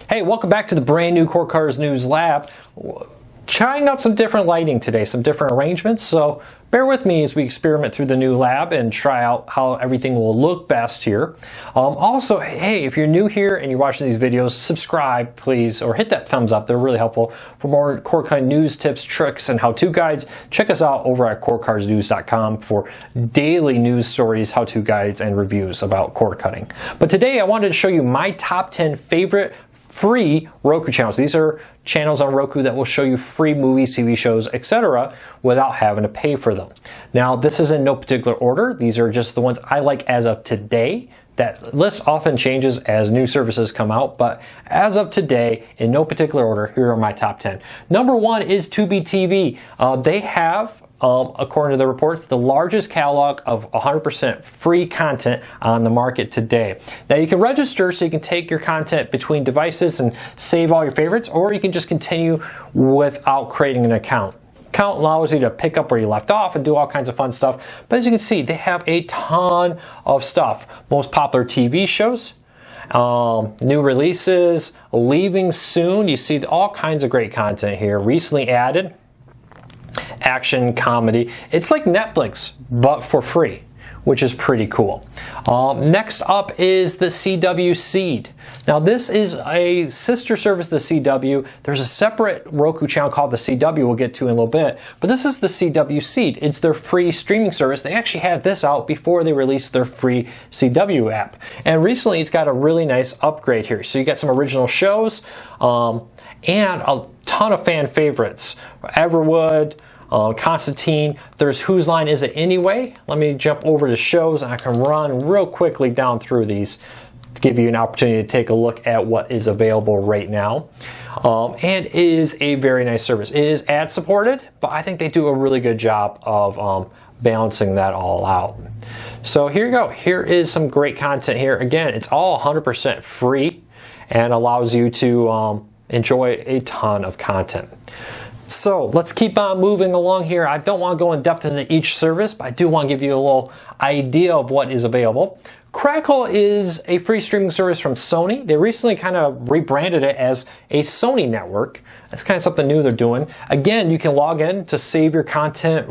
Hey, welcome back to the brand new Cord Cutters News Lab. Trying out some different lighting today, some different arrangements, so bear with me as we experiment through the new lab and try out how everything will look best here. Also, hey, if you're new here and you're watching these videos, subscribe please, or hit that thumbs up. They're really helpful. For more cord cutting news, tips, tricks, and how-to guides, check us out over at cordcuttersnews.com for daily news stories, how-to guides, and reviews about cord cutting. But today I wanted to show you my top 10 favorite free Roku channels. These are channels on Roku that will show you free movies, TV shows, etc. without having to pay for them. Now, this is in no particular order. These are just the ones I like as of today. That list often changes as new services come out, but as of today, in no particular order, here are my top 10. Number 1 is Tubi TV. They have, according to the reports, the largest catalog of 100% free content on the market today. Now, you can register so you can take your content between devices and save all your favorites, or you can just continue without creating an account. Account allows you to pick up where you left off and do all kinds of fun stuff. But as you can see, they have a ton of stuff. Most popular TV shows, new releases, leaving soon. You see all kinds of great content here. Recently added, action, comedy. It's like Netflix, but for free, which is pretty cool. Next up is the CW Seed. Now, this is a sister service to the CW. There's a separate Roku channel called the CW we'll get to in a little bit, but this is the CW Seed. It's their free streaming service. They actually had this out before they released their free CW app. And recently, it's got a really nice upgrade here. So you got some original shows and a ton of fan favorites. Everwood, Constantine, there's Whose Line Is It Anyway? Let me jump over to shows and I can run real quickly down through these to give you an opportunity to take a look at what is available right now. And it is a very nice service. It is ad supported, but I think they do a really good job of balancing that all out. So here you go. Here is some great content here. Again, it's all 100% free and allows you to enjoy a ton of content. So let's keep on moving along here. I don't want to go in depth into each service, but I do want to give you a little idea of what is available. Crackle is a free streaming service from Sony. They recently kind of rebranded it as a Sony network. That's kind of something new they're doing. Again, you can log in to save your content,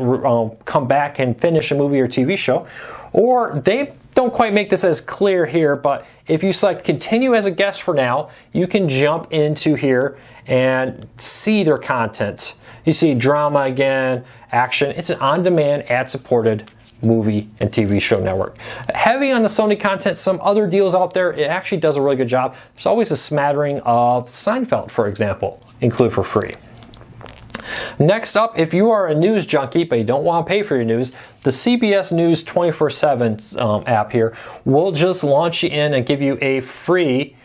come back and finish a movie or TV show. Or they don't quite make this as clear here, but if you select continue as a guest for now, you can jump into here and see their content. You see drama again, action. It's an on-demand, ad-supported movie and TV show network. Heavy on the Sony content, some other deals out there, it actually does a really good job. There's always a smattering of Seinfeld, for example, included for free. Next up, if you are a news junkie but you don't want to pay for your news, the CBS News 24/7 app here will just launch you in and give you a free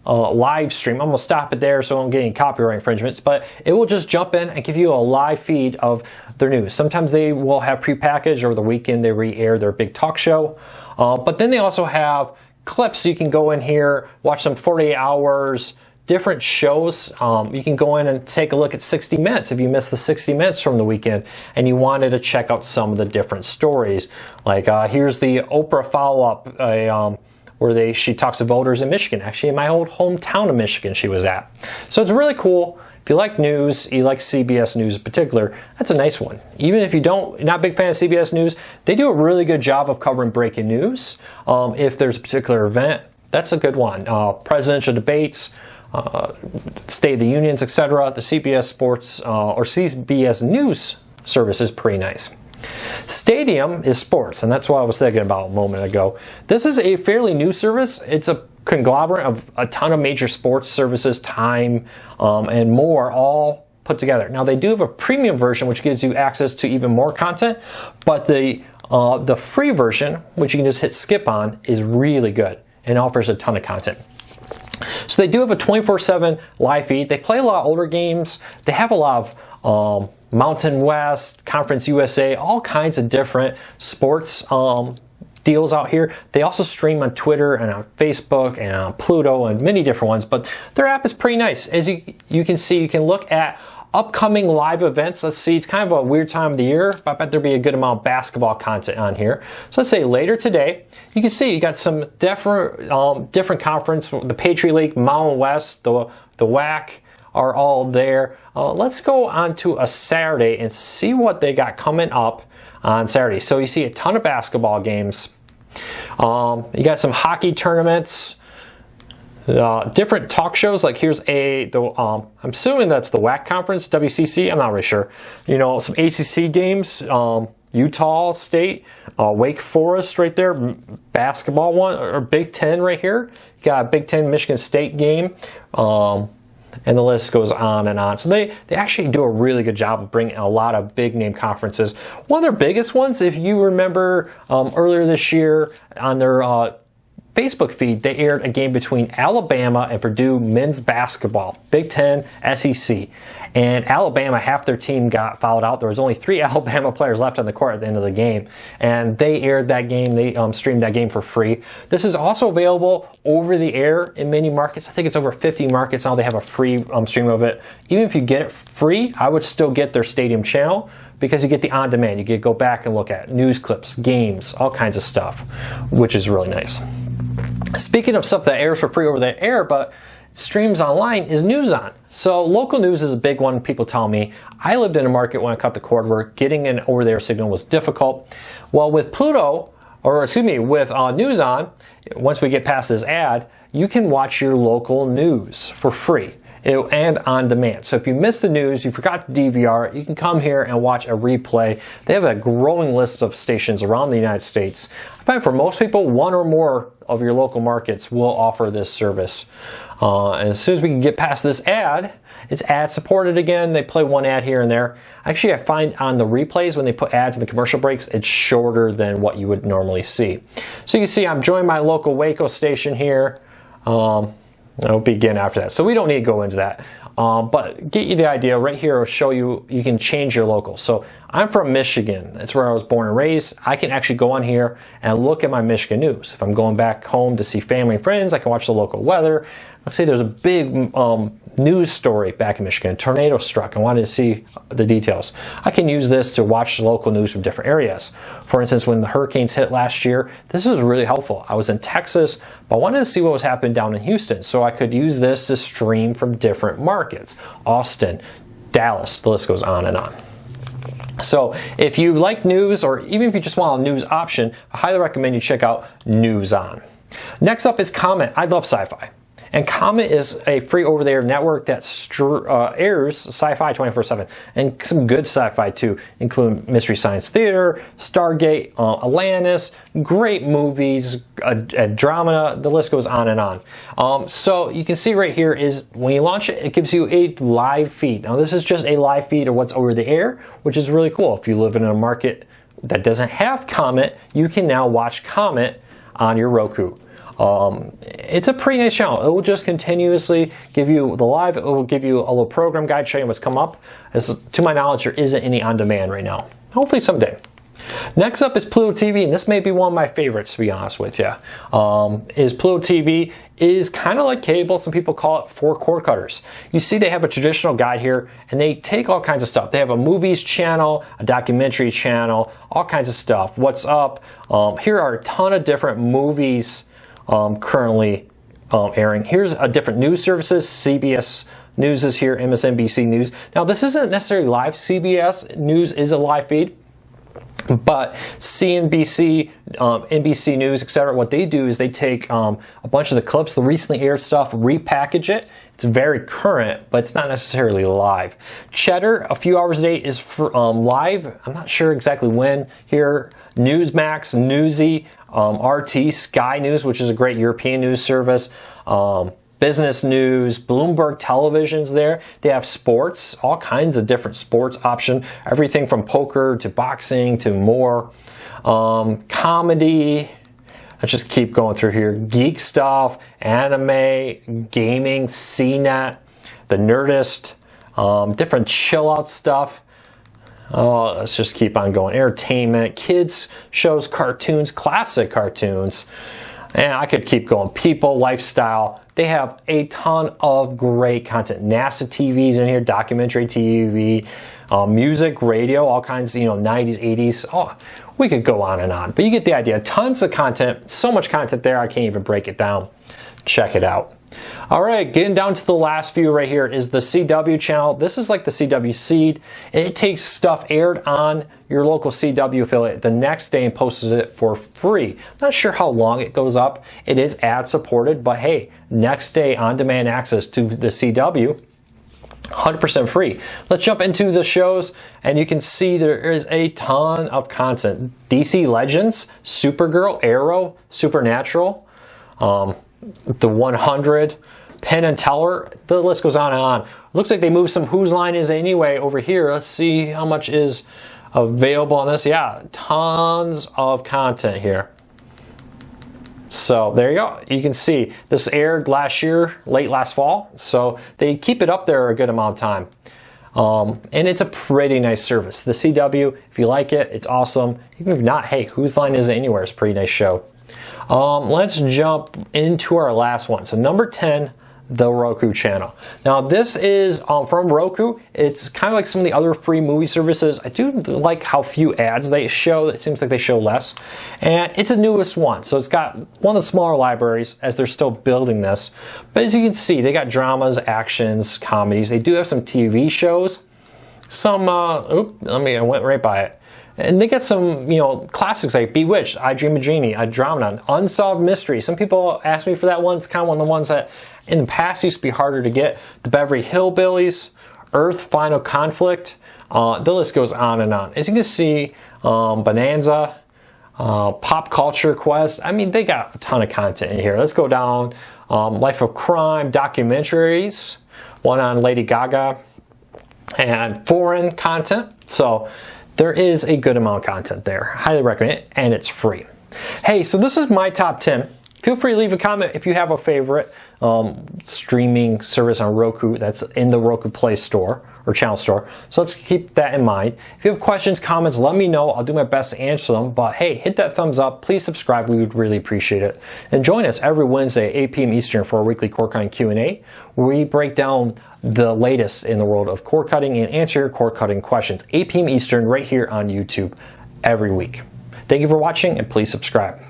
live stream. I'm going to stop it there so I don't get any copyright infringements, but it will just jump in and give you a live feed of their news. Sometimes they will have prepackaged, over the weekend they re-air their big talk show, but then they also have clips so you can go in here, watch some 48 hours, different shows. You can go in and take a look at 60 Minutes if you missed the 60 Minutes from the weekend and you wanted to check out some of the different stories. Like here's the Oprah follow-up where she talks to voters in Michigan. Actually, in my old hometown of Michigan she was at. So it's really cool. If you like news, you like CBS News in particular, that's a nice one. Even if you're not a big fan of CBS News, they do a really good job of covering breaking news. If there's a particular event, that's a good one. Presidential debates, State of the Unions, etc. The CBS Sports or CBS News service is pretty nice. Stadium is sports, and that's what I was thinking about a moment ago. This is a fairly new service. It's a conglomerate of a ton of major sports services, Time, and more, all put together. Now, they do have a premium version, which gives you access to even more content, but the free version, which you can just hit skip on, is really good and offers a ton of content. So they do have a 24/7 live feed. They play a lot of older games. They have a lot of Mountain West, Conference USA, all kinds of different sports deals out here. They also stream on Twitter and on Facebook and on Pluto and many different ones, but their app is pretty nice. As you can see, you can look at Upcoming live events, let's see, it's kind of a weird time of the year, but I bet there'll be a good amount of basketball content on here. So let's say later today, you can see you got some different conference, the Patriot League, Mountain West, the WAC are all there. Let's go on to a Saturday and see what they got coming up on Saturday. So you see a ton of basketball games. You got some hockey tournaments. Different talk shows, like here's I'm assuming that's the WAC conference, WCC, I'm not really sure. You know, some ACC games, Utah State, Wake Forest right there, basketball one, or Big Ten right here. You got a Big Ten Michigan State game, and the list goes on and on. So they actually do a really good job of bringing a lot of big name conferences. One of their biggest ones, if you remember earlier this year on their Facebook feed, they aired a game between Alabama and Purdue men's basketball, Big Ten, SEC. And Alabama, half their team got fouled out. There was only 3 Alabama players left on the court at the end of the game. And they aired that game. They streamed that game for free. This is also available over the air in many markets. I think it's over 50 markets now. They have a free stream of it. Even if you get it free, I would still get their stadium channel, because you get the on-demand. You get to go back and look at news clips, games, all kinds of stuff, which is really nice. Speaking of stuff that airs for free over the air but streams online, is News On. So local news is a big one. People tell me, I lived in a market when I cut the cord where getting an over-the-air signal was difficult. Well, with with News On, once we get past this ad, you can watch your local news for free and on demand. So if you missed the news, you forgot the DVR, you can come here and watch a replay. They have a growing list of stations around the United States. I find for most people, one or more of your local markets will offer this service. And as soon as we can get past this ad, it's ad supported again. They play one ad here and there. Actually, I find on the replays, when they put ads in the commercial breaks, it's shorter than what you would normally see. So you can see I'm joining my local Waco station here. I'll begin after that. So we don't need to go into that. But get you the idea. Right here will show you can change your local. So I'm from Michigan. That's where I was born and raised. I can actually go on here and look at my Michigan news. If I'm going back home to see family and friends, I can watch the local weather. Let's say there's a big news story back in Michigan. A tornado struck. I wanted to see the details. I can use this to watch the local news from different areas. For instance, when the hurricanes hit last year, this was really helpful. I was in Texas, but I wanted to see what was happening down in Houston. So I could use this to stream from different markets. Austin, Dallas, the list goes on and on. So if you like news, or even if you just want a news option, I highly recommend you check out News On. Next up is Comet. I love sci-fi. And Comet is a free over-the-air network that airs sci-fi 24/7, and some good sci-fi too, including Mystery Science Theater, Stargate, Atlantis, great movies, a drama, the list goes on and on. So you can see right here is when you launch it, it gives you a live feed. Now this is just a live feed of what's over the air, which is really cool. If you live in a market that doesn't have Comet, you can now watch Comet on your Roku. It's a pretty nice channel. It will just continuously give you the live. It will give you a little program guide showing what's come up. As to my knowledge, there isn't any on demand right now. Hopefully someday. Next up is Pluto TV, and this may be one of my favorites, to be honest with you. Pluto TV is kind of like cable. Some people call it for cord cutters. You see they have a traditional guide here, and they take all kinds of stuff. They have a movies channel, a documentary channel, all kinds of stuff. What's up? Here are a ton of different movies currently airing. Here's a different news services. CBS News is here, MSNBC News. Now this isn't necessarily live. CBS News is a live feed, but CNBC, NBC News, etc., what they do is they take a bunch of the clips, the recently aired stuff, repackage it. It's very current, but it's not necessarily live. Cheddar, a few hours a day, is for, live. I'm not sure exactly when here. Newsmax, Newsy, RT, Sky News, which is a great European news service. Business News, Bloomberg Television's there. They have sports, all kinds of different sports option. Everything from poker to boxing to more. Comedy. Let's just keep going through here. Geek stuff, anime, gaming, CNET, The Nerdist, different chill out stuff. Let's just keep on going. Entertainment, kids shows, cartoons, classic cartoons. And I could keep going. People, lifestyle, they have a ton of great content. NASA TV's in here, documentary TV, music, radio, all kinds, 90s, 80s. Oh, we could go on and on, but you get the idea. Tons of content, so much content there, I can't even break it down. Check it out. All right, getting down to the last few right here is the CW channel. This is like the CW seed. It takes stuff aired on your local CW affiliate the next day and posts it for free. Not sure how long it goes up. It is ad supported, but hey, next day on-demand access to the CW, 100% free. Let's jump into the shows, and you can see there is a ton of content. DC Legends, Supergirl, Arrow, Supernatural, the 100, Penn and Teller, the list goes on and on. Looks like they moved some Whose Line Is It Anyway over here. Let's see how much is available on this. Yeah, tons of content here. So there you go. You can see this aired last year, late last fall. So they keep it up there a good amount of time. And it's a pretty nice service. The CW, if you like it, it's awesome. Even if not, hey, Whose Line Is It Anywhere? It's a pretty nice show. Let's jump into our last one. So number 10, the Roku channel. Now this is from Roku. It's kind of like some of the other free movie services. I do like how few ads they show. It seems like they show less. And it's the newest one. So it's got one of the smaller libraries as they're still building this. But as you can see, they got dramas, actions, comedies. They do have some TV shows. Some, I went right by it. And they get some, classics like Bewitched, I Dream of Jeannie, Andromeda, Unsolved Mysteries. Some people ask me for that one. It's kind of one of the ones that in the past used to be harder to get. The Beverly Hillbillies, Earth, Final Conflict. The list goes on and on. As you can see, Bonanza, Pop Culture Quest. I mean, they got a ton of content in here. Let's go down. Life of Crime, documentaries, one on Lady Gaga, and foreign content. So there is a good amount of content there. Highly recommend it, and it's free. Hey, so this is my top 10. Feel free to leave a comment if you have a favorite streaming service on Roku that's in the Roku Play Store or Channel Store. So let's keep that in mind. If you have questions, comments, let me know. I'll do my best to answer them. But hey, hit that thumbs up. Please subscribe. We would really appreciate it. And join us every Wednesday at 8 p.m. Eastern for our weekly cord cutting Q&A, where we break down the latest in the world of cord cutting and answer your cord cutting questions. 8 p.m. Eastern right here on YouTube every week. Thank you for watching, and please subscribe.